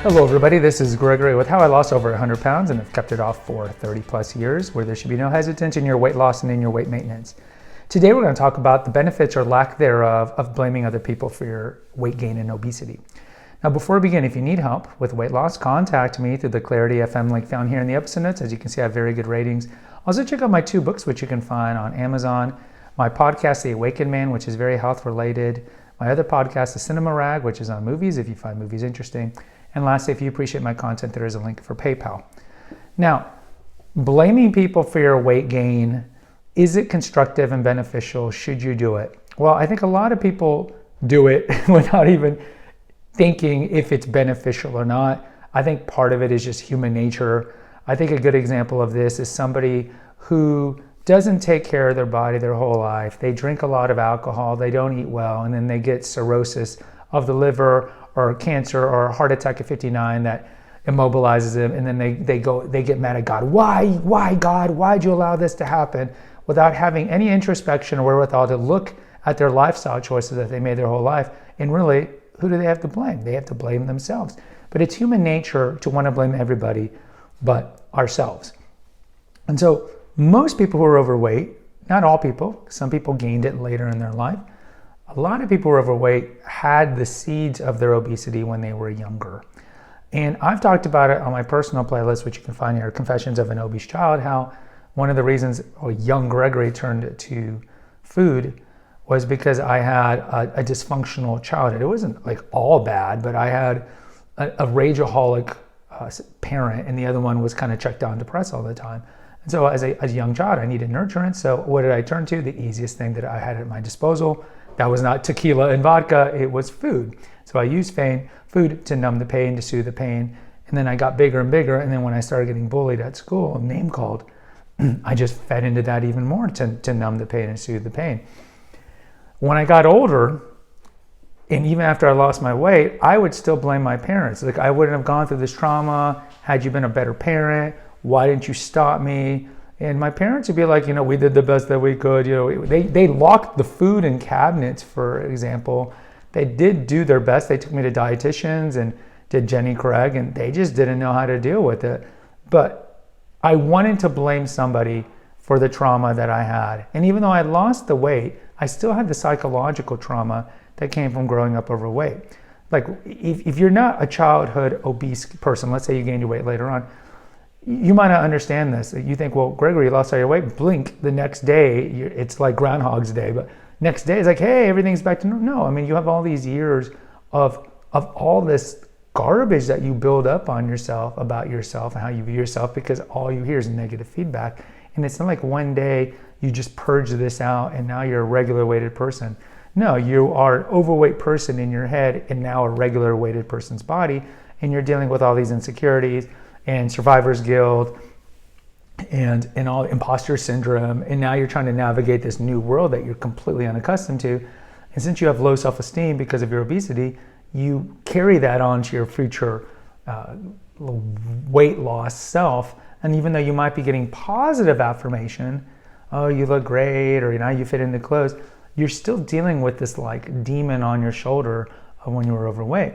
Hello everybody, this is Gregory with how I lost over 100 pounds and have kept it off for 30 plus years, where there should be no hesitance in your weight loss and in your weight maintenance. Today we're going to talk about the benefits or lack thereof of blaming other people for your weight gain and obesity. Now before we begin, if you need help with weight loss, contact me through the Clarity FM link found here in the episode notes. As you can see, I have very good ratings. Also check out my 2 books, which you can find on Amazon. My podcast, The Awakened Man, which is very health related. My other podcast, The Cinema Rag, which is on movies, if you find movies interesting. And lastly, if you appreciate my content, there is a link for PayPal. Now, blaming people for your weight gain, is it constructive and beneficial? Should you do it? Well, I think a lot of people do it without even thinking if it's beneficial or not. I think part of it is just human nature. I think a good example of this is somebody who doesn't take care of their body their whole life. They drink a lot of alcohol, they don't eat well, and then they get cirrhosis of the liver or cancer or a heart attack at 59 that immobilizes them, and then they get mad at God. Why God? Why'd you allow this to happen? Without having any introspection or wherewithal to look at their lifestyle choices that they made their whole life. And really, who do they have to blame? They have to blame themselves. But it's human nature to want to blame everybody but ourselves. And so most people who are overweight, not all people, some people gained it later in their life, a lot of people who are overweight had the seeds of their obesity when they were younger. And I've talked about it on my personal playlist, which you can find here, Confessions of an Obese Child, how one of the reasons young Gregory turned to food was because I had a dysfunctional childhood. It wasn't like all bad, but I had a rageaholic parent, and the other one was kind of checked out and depressed all the time. And so as a young child, I needed nurturance. So what did I turn to? The easiest thing that I had at my disposal. That was not tequila and vodka, it was food. So I used food to numb the pain, to soothe the pain. And then I got bigger and bigger. And then when I started getting bullied at school, name called, I just fed into that even more to numb the pain and soothe the pain. When I got older, and even after I lost my weight, I would still blame my parents. Like, I wouldn't have gone through this trauma had you been a better parent. Why didn't you stop me? And my parents would be like, we did the best that we could. They locked the food in cabinets, for example. They did do their best. They took me to dietitians and did Jenny Craig, and they just didn't know how to deal with it. But I wanted to blame somebody for the trauma that I had. And even though I lost the weight, I still had the psychological trauma that came from growing up overweight. Like, if you're not a childhood obese person, let's say you gained your weight later on, you might not understand this. You think, well, Gregory, you lost all your weight. Blink, the next day, it's like Groundhog's Day. But next day, it's like, hey, everything's back to normal. No, I mean, you have all these years of all this garbage that you build up on yourself, about yourself and how you view yourself, because all you hear is negative feedback. And it's not like one day you just purge this out and now you're a regular weighted person. No, you are an overweight person in your head and now a regular weighted person's body. And you're dealing with all these insecurities and survivor's guilt and all imposter syndrome, and now you're trying to navigate this new world that you're completely unaccustomed to. And since you have low self-esteem because of your obesity, you carry that on to your future weight loss self. And even though you might be getting positive affirmation, oh, you look great, or you fit into clothes, you're still dealing with this like demon on your shoulder of when you were overweight.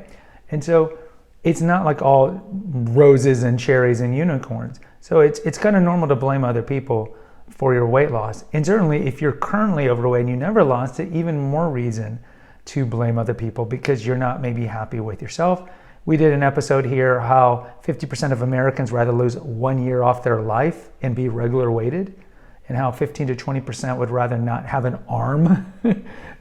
And so it's not like all roses and cherries and unicorns. So it's kind of normal to blame other people for your weight loss. And certainly if you're currently overweight and you never lost it, even more reason to blame other people because you're not maybe happy with yourself. We did an episode here how 50% of Americans rather lose 1 year off their life and be regular weighted, and how 15 to 20% would rather not have an arm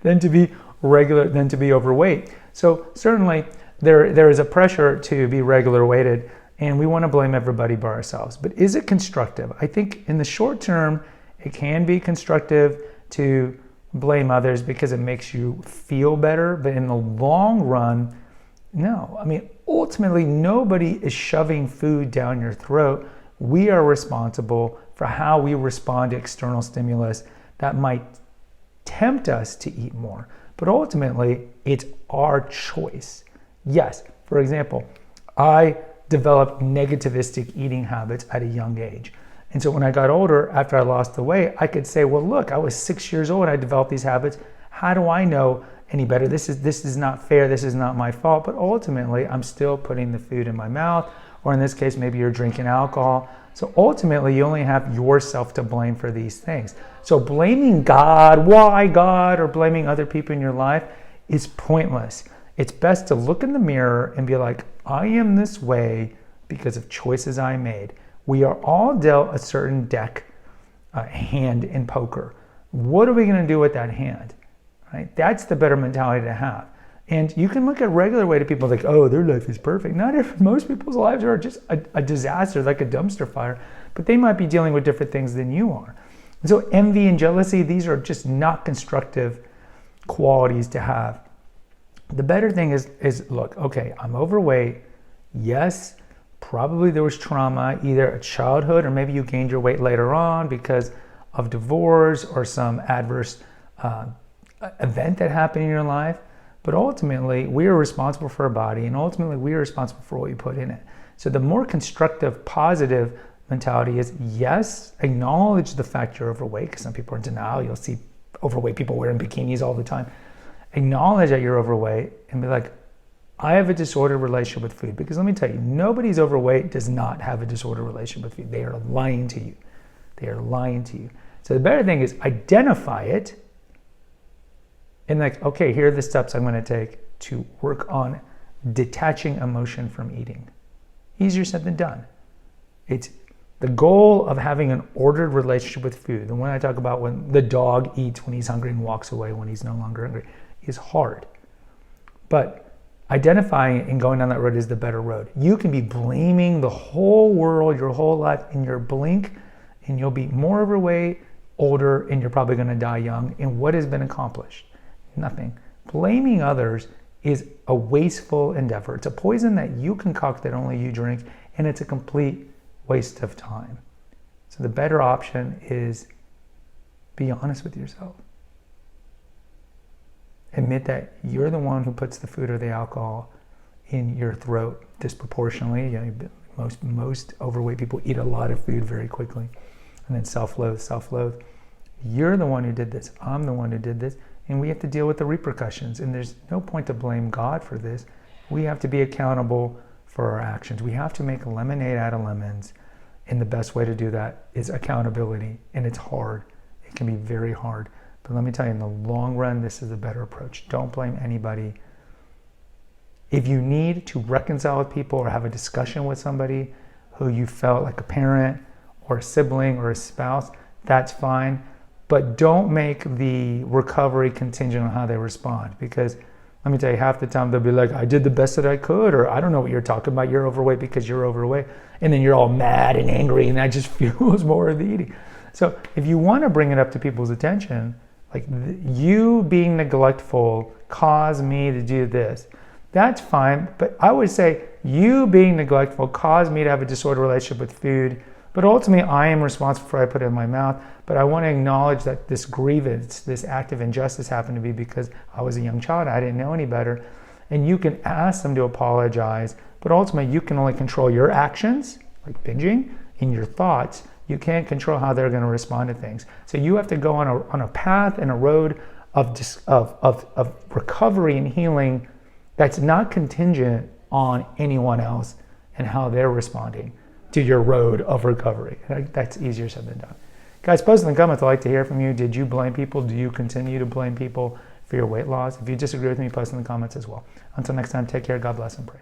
than to be overweight. So certainly there is a pressure to be regular weighted, and we want to blame everybody but ourselves. But is it constructive? I think in the short term, it can be constructive to blame others because it makes you feel better. But in the long run, no. I mean, ultimately, nobody is shoving food down your throat. We are responsible for how we respond to external stimulus that might tempt us to eat more. But ultimately, it's our choice. Yes, for example, I developed negativistic eating habits at a young age. And so when I got older, after I lost the weight, I could say, well, look, I was 6 years old, I developed these habits. How do I know any better. This is not fair. This is not my fault. But ultimately, I'm still putting the food in my mouth, or in this case, maybe you're drinking alcohol. So ultimately, you only have yourself to blame for these things. So blaming God, why God, or blaming other people in your life is pointless. It's best to look in the mirror and be like, I am this way because of choices I made. We are all dealt a certain deck, hand in poker. What are we going to do with that hand? Right? That's the better mentality to have. And you can look at regular way to people like, oh, their life is perfect. Most people's lives are just a disaster, like a dumpster fire, but they might be dealing with different things than you are. And so envy and jealousy, these are just not constructive qualities to have. The better thing is look, okay, I'm overweight. Yes, probably there was trauma, either a childhood or maybe you gained your weight later on because of divorce or some adverse event that happened in your life. But ultimately, we are responsible for our body, and ultimately, we are responsible for what we put in it. So the more constructive, positive mentality is, yes, acknowledge the fact you're overweight, because some people are in denial. You'll see overweight people wearing bikinis all the time. Acknowledge that you're overweight and be like, I have a disordered relationship with food. Because let me tell you, nobody's overweight does not have a disordered relationship with food. They are lying to you. They are lying to you. So the better thing is identify it and like, okay, here are the steps I'm going to take to work on detaching emotion from eating. Easier said than done. It's the goal of having an ordered relationship with food. The one I talk about when the dog eats when he's hungry and walks away when he's no longer hungry is hard. But identifying and going down that road is the better road. You can be blaming the whole world, your whole life in your blink, and you'll be more overweight, older, and you're probably going to die young. And what has been accomplished? Nothing. Blaming others is a wasteful endeavor. It's a poison that you concoct that only you drink, and it's a complete waste of time. So the better option is be honest with yourself. Admit that you're the one who puts the food or the alcohol in your throat disproportionately. You know, most overweight people eat a lot of food very quickly, and then self-loathe. You're the one who did this. I'm the one who did this. And we have to deal with the repercussions. And there's no point to blame God for this. We have to be accountable for our actions. We have to make lemonade out of lemons. And the best way to do that is accountability. And it's hard. It can be very hard. But let me tell you, in the long run, this is a better approach. Don't blame anybody. If you need to reconcile with people or have a discussion with somebody who you felt like a parent or a sibling or a spouse, that's fine. But don't make the recovery contingent on how they respond, because let me tell you, half the time they'll be like, I did the best that I could, or I don't know what you're talking about, you're overweight because you're overweight. And then you're all mad and angry, and that just fuels more of the eating. So if you want to bring it up to people's attention, like you being neglectful caused me to do this, that's fine. But I would say you being neglectful caused me to have a disordered relationship with food. But ultimately, I am responsible for what I put in my mouth. But I want to acknowledge that this grievance, this act of injustice happened to be because I was a young child. I didn't know any better. And you can ask them to apologize. But ultimately, you can only control your actions, like binging, and your thoughts. You can't control how they're going to respond to things. So you have to go on a path and a road of recovery and healing that's not contingent on anyone else and how they're responding to your road of recovery. That's easier said than done. Guys, post in the comments. I'd like to hear from you. Did you blame people? Do you continue to blame people for your weight loss? If you disagree with me, post in the comments as well. Until next time, take care. God bless and pray.